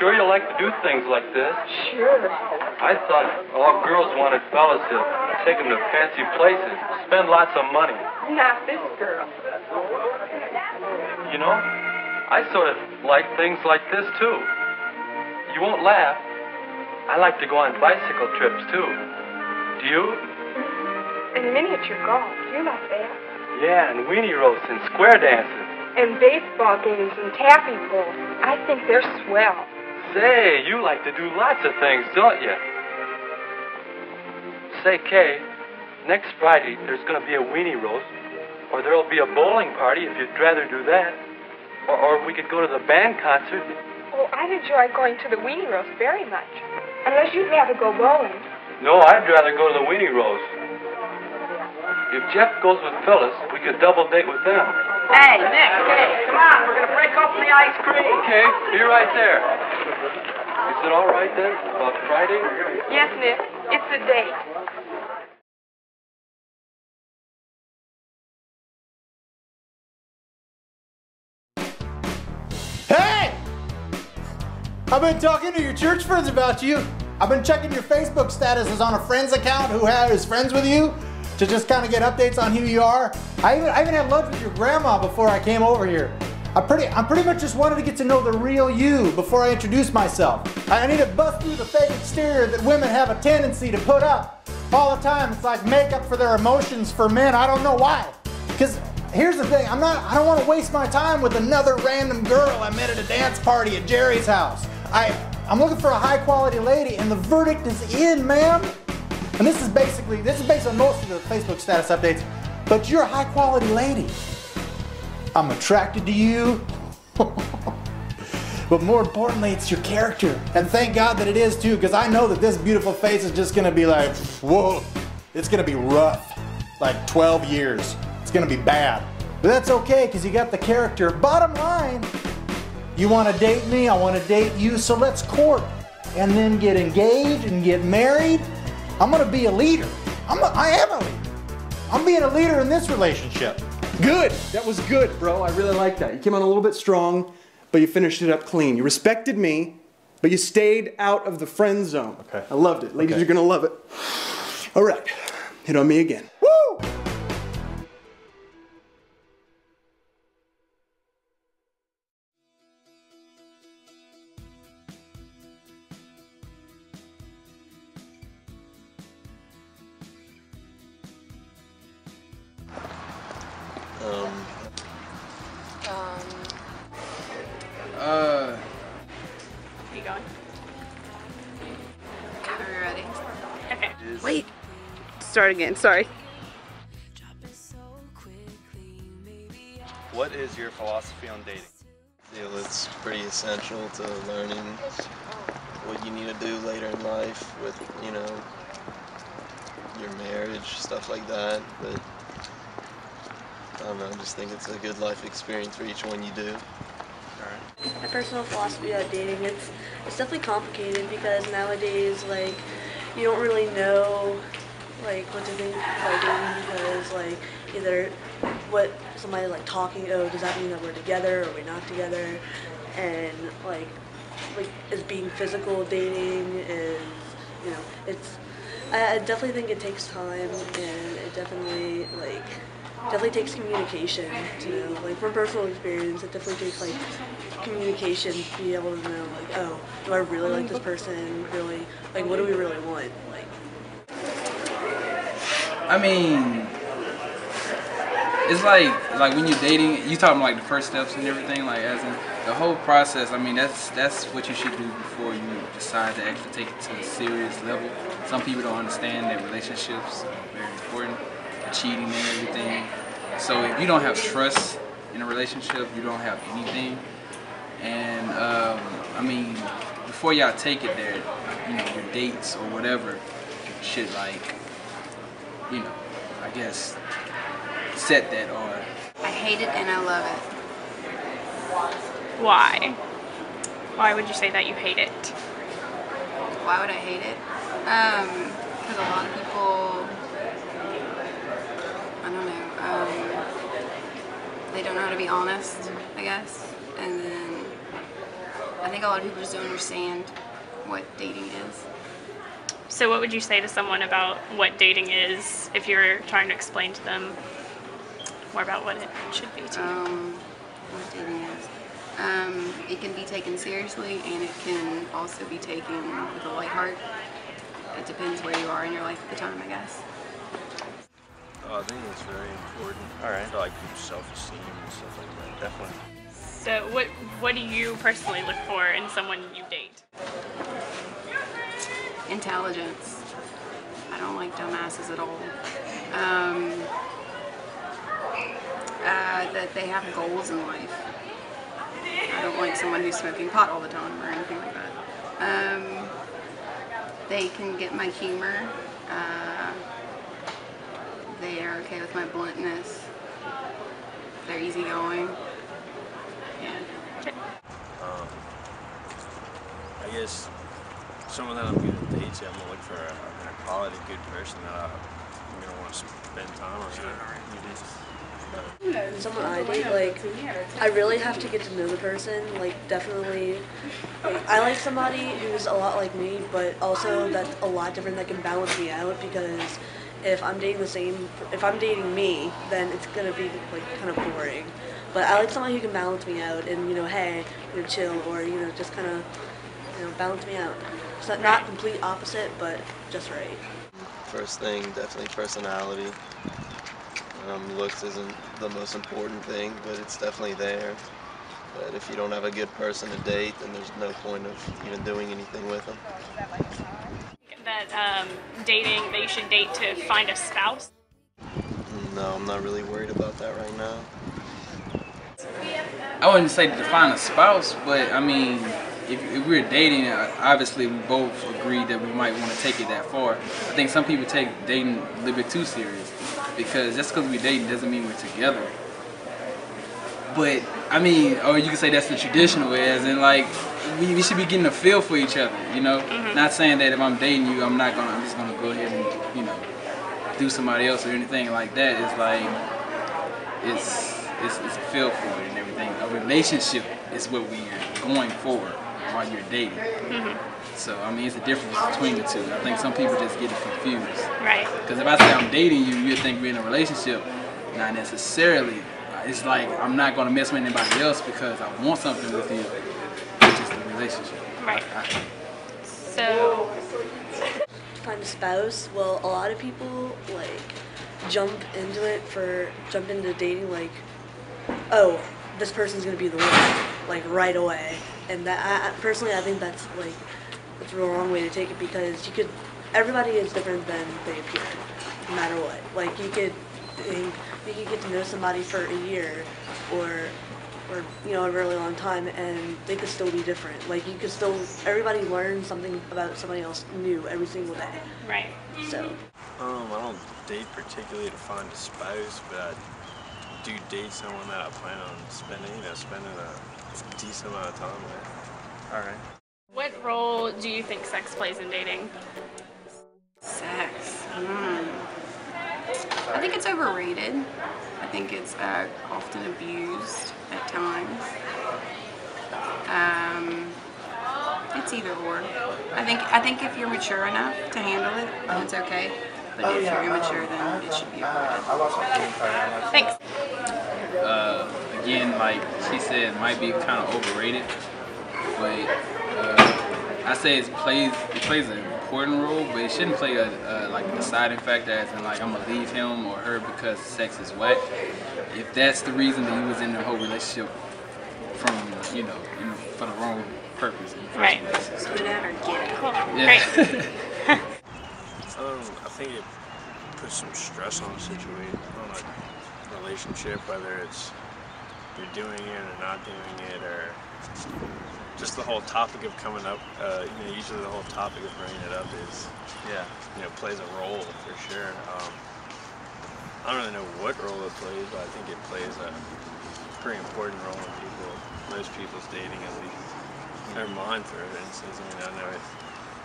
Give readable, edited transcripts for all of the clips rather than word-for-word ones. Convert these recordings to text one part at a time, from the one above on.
sure you like to do things like this? Sure. I thought all girls wanted fellas to take them to fancy places, spend lots of money. Not this girl. You know, I sort of like things like this, too. You won't laugh. I like to go on bicycle trips, too. Do you? And miniature golf. You like that? Yeah, and weenie roasts and square dances. And baseball games and taffy pulls. I think they're swell. Say, you like to do lots of things, don't you? Say, Kay, next Friday there's going to be a weenie roast, or there'll be a bowling party if you'd rather do that, or we could go to the band concert. Oh, I'd enjoy going to the weenie roast very much. Unless you'd rather go bowling. No, I'd rather go to the weenie roast. If Jeff goes with Phyllis, we could double date with them. Hey, Nick, hey, come on, we're going to break open the ice cream. Okay, be right there. Is it all right then, about Friday? Yes, Nick, it's a date. Hey! I've been talking to your church friends about you. I've been checking your Facebook statuses on a friend's account who is friends with you to just kind of get updates on who you are. I even had lunch with your grandma before I came over here. I pretty much just wanted to get to know the real you before I introduce myself. I need to bust through the fake exterior that women have a tendency to put up all the time. It's like makeup for their emotions for men. I don't know why. Because here's the thing, I don't want to waste my time with another random girl I met at a dance party at Jerry's house. I'm looking for a high quality lady, and the verdict is in, ma'am. And this is based on most of the Facebook status updates, but you're a high quality lady. I'm attracted to you. But more importantly, it's your character. And thank God that it is too, because I know that this beautiful face is just gonna be like, whoa, it's gonna be rough. Like 12 years. It's gonna be bad. But that's okay, because you got the character. Bottom line, you wanna date me, I wanna date you, so let's court. And then get engaged and get married. I'm gonna be a leader. I am a leader. I'm being a leader in this relationship. Good. That was good, bro. I really like that. You came on a little bit strong, but you finished it up clean. You respected me, but you stayed out of the friend zone. Okay. I loved it. Ladies, Okay. you're gonna love it. All right. Hit on me again. Woo! You going? Are we ready? Okay. Wait. Start again. Sorry. What is your philosophy on dating? I feel it's pretty essential to learning what you need to do later in life with, you know, your marriage, stuff like that. But I don't know, I just think it's a good life experience for each one you do. My personal philosophy on dating, it's definitely complicated because nowadays, like, you don't really know, like, what to think about dating because, like, either what somebody, like, talking, oh, does that mean that we're together or we're not together? And, like is being physical dating is, you know, I definitely think it takes time and it definitely takes communication to know. Like, from personal experience, it definitely takes, like, communication to be able to know, like, oh, do I really like this person? Really, like, what do we really want? Like, I mean, it's like when you're dating, you talking like the first steps and everything, like as in the whole process. I mean, that's what you should do before you decide to actually take it to a serious level. Some people don't understand that relationships are very important, cheating and everything. So if you don't have trust in a relationship, you don't have anything. And I mean, before y'all take it there, you know, your dates or whatever should, like, you know, I guess set that or. I hate it and I love it. Why? Why would you say that you hate it? Why would I hate it? Because a lot of people, I don't know, they don't know how to be honest, I guess. And then I think a lot of people just don't understand what dating is. So what would you say to someone about what dating is if you were trying to explain to them more about what it should be to you? What dating is. It can be taken seriously and it can also be taken with a light heart. It depends where you are in your life at the time, I guess. Oh, I think it's very important. All right. For like people's self-esteem and stuff like that. Definitely. So what do you personally look for in someone you date? Intelligence. I don't like dumbasses at all. That they have goals in life. I don't like someone who's smoking pot all the time or anything like that. They can get my humor. They are okay with my bluntness. They're easygoing. Yeah. I guess someone that I'm going to date, I'm going to look for a quality, good person that I'm going to want to spend time around. Someone I date, like, I really have to get to know the person, like, definitely, like, I like somebody who's a lot like me, but also that's a lot different that can balance me out, because if I'm dating me, then it's gonna be, like, kind of boring, but I like someone who can balance me out, and, you know, hey, you're chill, or, you know, just kind of, you know, balance me out. So not complete opposite, but just right. First thing, definitely personality. Looks isn't the most important thing, but it's definitely there. But if you don't have a good person to date, then there's no point of even doing anything with them. That that you should date to find a spouse? No, I'm not really worried about that right now. I wouldn't say to find a spouse, but I mean, if we're dating, obviously we both agree that we might want to take it that far. I think some people take dating a little bit too serious, because just because we're dating doesn't mean we're together. But I mean, or you can say that's the traditional way, as in like we should be getting a feel for each other, you know. Not saying that if I'm dating you, I'm just gonna go ahead and, you know, do somebody else or anything like that. It's like it's a feel for it and everything. A relationship is what we are going for while you're dating. So, I mean, it's a difference between the two. I think some people just get it confused. Right. Because if I say I'm dating you, you think we're in a relationship. Not necessarily. It's like I'm not going to mess with anybody else because I want something with you. It's just a relationship. Right. So, Find a spouse. Well, a lot of people like jump into dating like, oh, this person's gonna be the one, like right away. And that personally, I think that's like the wrong way to take it, because everybody is different than they appear, no matter what. Like you could get to know somebody for a year, or you know, a really long time, and they could still be different. Like everybody learns something about somebody else new every single day. Right. So. I don't date particularly to find a spouse, but I do date someone that I plan on spending a decent amount of time with. All right. What role do you think sex plays in dating? Sex. I think it's overrated. I think it's often abused at times. It's either or. I think if you're mature enough to handle it, then it's okay. But if you're immature, then it should be avoided. Thanks. Again, like she said, it might be kind of overrated, but I say it plays an important role, but it shouldn't play like a deciding factor, as in like I'm gonna leave him or her because sex is whack. If that's the reason that you was in the whole relationship from, you know, for the wrong purpose. Right. Spit it out or get it. Cool. Yeah. Great. I think it puts some stress on a relationship, whether it's you're doing it or not doing it, or just the whole topic of coming up. Usually the whole topic of bringing it up is, plays a role for sure. I don't really know what role it plays, but I think it plays a pretty important role in most people's dating, at least. Or mine, for instance. I know it.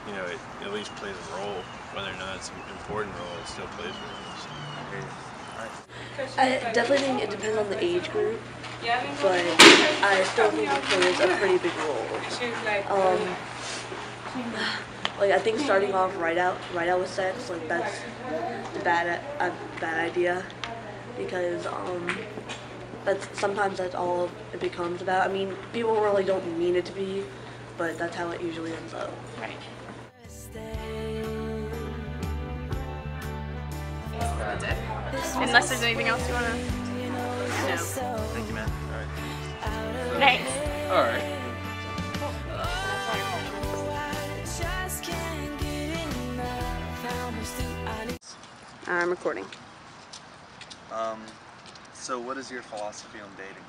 It at least plays a role, whether or not it's an important role. It still plays a role. So. I definitely think it depends on the age group, but I still think it plays a pretty big role. Like I think starting off right out with sex, like that's a bad idea, because sometimes that's all it becomes about. I mean, people really don't mean it to be, but that's how it usually ends up. Right. Unless there's anything else you want to know. Thank you, man. All right. Thanks. All right. I'm recording. So what is your philosophy on dating?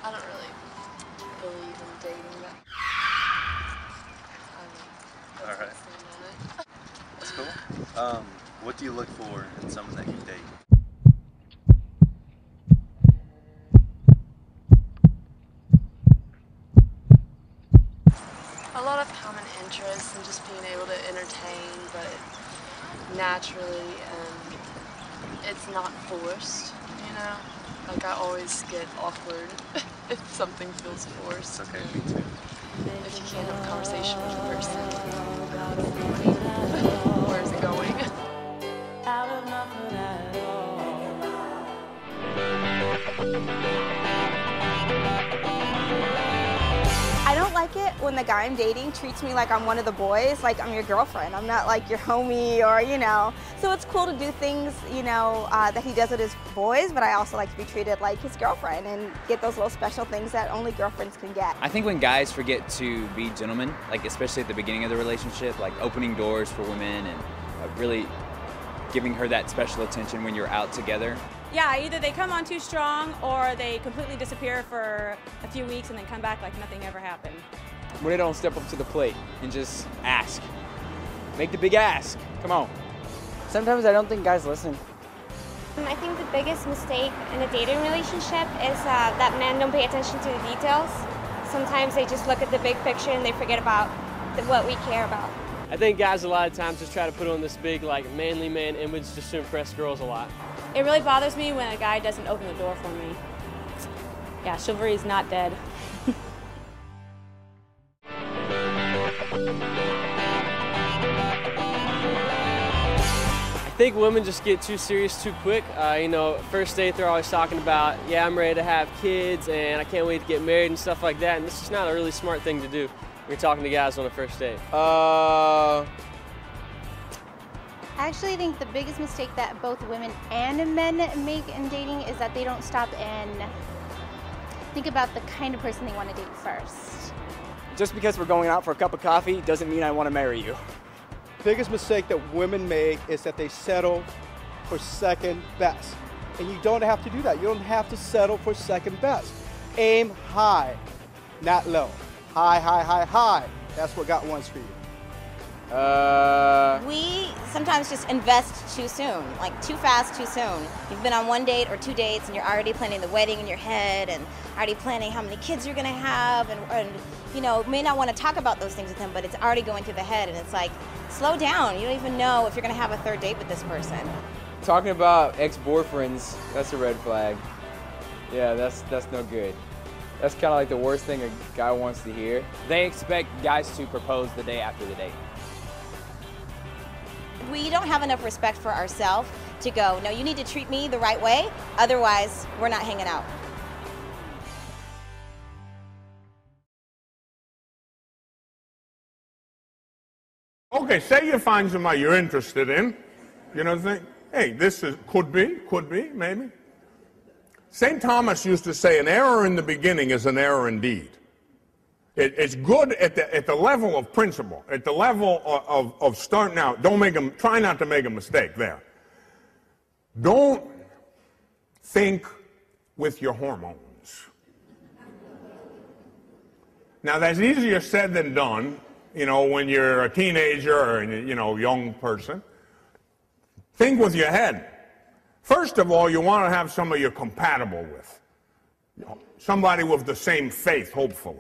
I don't really believe in dating. All right. That's cool. What do you look for in someone that you date? A lot of common interests and just being able to entertain, but naturally, and it's not forced, you know? Like I always get awkward if something feels forced. It's okay, me too. If you can't have a conversation with the person, where is it going? I don't like it when the guy I'm dating treats me like I'm one of the boys, like I'm your girlfriend. I'm not like your homie or, you know. So it's cool to do things, you know, that he does with his boys, but I also like to be treated like his girlfriend and get those little special things that only girlfriends can get. I think when guys forget to be gentlemen, like especially at the beginning of the relationship, like opening doors for women and really giving her that special attention when you're out together. Yeah, either they come on too strong or they completely disappear for a few weeks and then come back like nothing ever happened. When they don't step up to the plate and just ask. Make the big ask. Come on. Sometimes I don't think guys listen. I think the biggest mistake in a dating relationship is that men don't pay attention to the details. Sometimes they just look at the big picture and they forget about what we care about. I think guys a lot of times just try to put on this big like manly man image just to impress girls a lot. It really bothers me when a guy doesn't open the door for me. Yeah, chivalry is not dead. I think women just get too serious too quick. You know, first date they're always talking about, yeah, I'm ready to have kids and I can't wait to get married and stuff like that. And this is not a really smart thing to do when you're talking to guys on a first date. I actually think the biggest mistake that both women and men make in dating is that they don't stop and think about the kind of person they want to date first. Just because we're going out for a cup of coffee doesn't mean I want to marry you. Biggest mistake that women make is that they settle for second best. And you don't have to do that. You don't have to settle for second best. Aim high, not low. High, high, high, high. That's what God wants for you. We sometimes just invest too soon, like too fast, too soon. You've been on one date or two dates and you're already planning the wedding in your head and already planning how many kids you're gonna have and you know, may not want to talk about those things with them, but it's already going through the head and it's like, slow down. You don't even know if you're gonna have a third date with this person. Talking about ex-boyfriends, that's a red flag. Yeah, that's no good. That's kind of like the worst thing a guy wants to hear. They expect guys to propose the day after the date. We don't have enough respect for ourselves to go, no, you need to treat me the right way, otherwise we're not hanging out. Okay, say you find somebody you're interested in, you know, think, hey, this is, could be, maybe. St. Thomas used to say an error in the beginning is an error indeed. It's good at the level of principle, at the level of starting out. Try not to make a mistake there. Don't think with your hormones. Now that's easier said than done, you know, when you're a teenager or, you know, young person. Think with your head. First of all, you want to have somebody you're compatible with. somebody with the same faith, hopefully.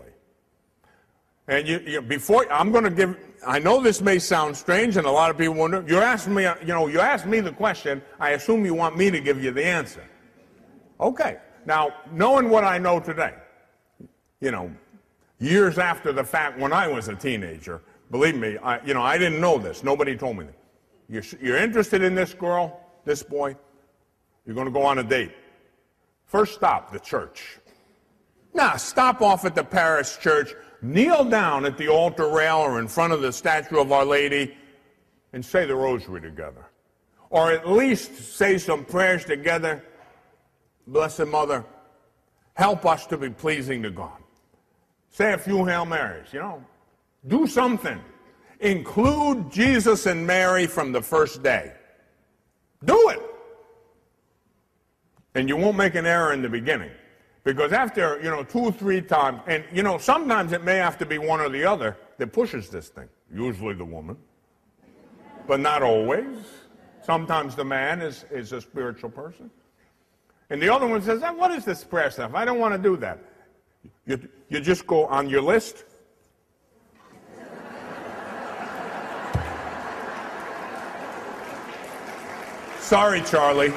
And I'm going to give, I know this may sound strange and a lot of people wonder, you asked me the question, I assume you want me to give you the answer. Okay. Now, knowing what I know today, years after the fact when I was a teenager, believe me, I didn't know this. Nobody told me that. You're interested in this girl, this boy, you're going to go on a date. First stop, the church. Now, stop off at the parish church, kneel down at the altar rail or in front of the statue of Our Lady and say the rosary together. Or at least say some prayers together. Blessed Mother, help us to be pleasing to God. Say a few Hail Marys, Do something. Include Jesus and Mary from the first day. Do it. And you won't make an error in the beginning. Because after, 2 or 3 times, and, sometimes it may have to be one or the other that pushes this thing. Usually the woman. But not always. Sometimes the man is a spiritual person. And the other one says, what is this prayer stuff? I don't want to do that. You just go on your list. Sorry, Charlie.